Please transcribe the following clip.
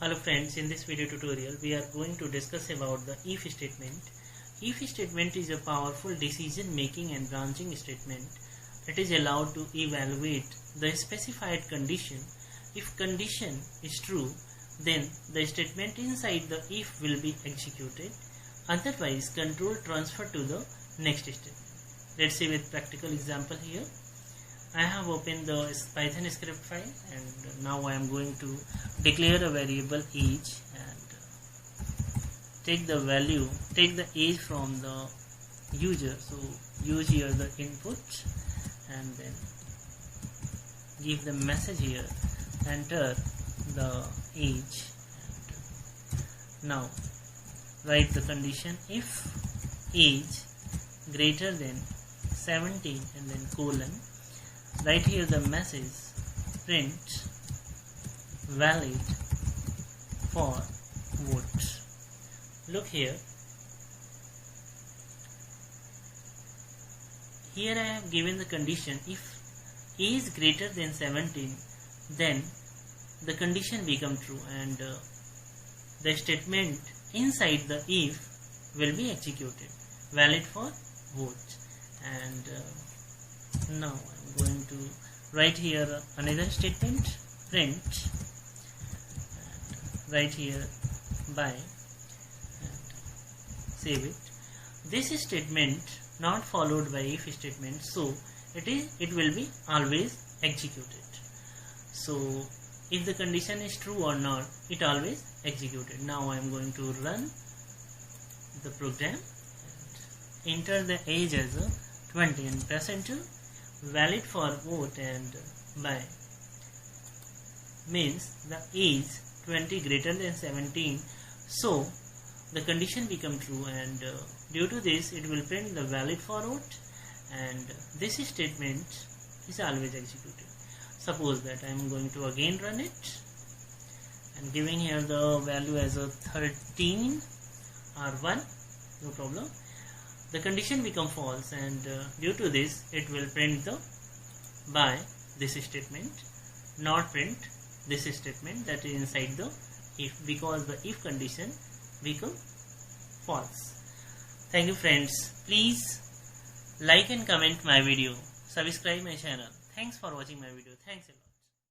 Hello friends, in this video tutorial we are going to discuss about the if statement. If statement is a powerful decision making and branching statement that is allowed to evaluate the specified condition. If condition is true, then the statement inside the if will be executed. Otherwise, control transfer to the next statement. Let's see with practical example here. I have opened the Python script file and now I am going to declare a variable age and take the age from the user. So use here the input and then give the message here, enter the age, and now write the condition if age greater than 17 and then colon. Write here the message print valid for vote. Look here. Here I have given the condition if age greater than 17, then the condition become true and the statement inside the if will be executed, valid for vote. And now I'm going to write here another statement, print, and write here by and save it. This statement not followed by if statement, so it will be always executed. So if the condition is true or not, it always executed. Now I am going to run the program and enter the age as a 20 and press enter. Valid for vote and by means the age 20 greater than 17, so the condition become true and due to this it will print the valid for vote and this statement is always executed. Suppose that I am going to again run it and giving here the value as a 13 or 1, no problem. The condition become false and due to this it will print the by this statement, not print this statement that is inside the if, because the if condition become false. Thank you friends. Please like and comment my video, subscribe my channel. Thanks for watching my video. Thanks a lot.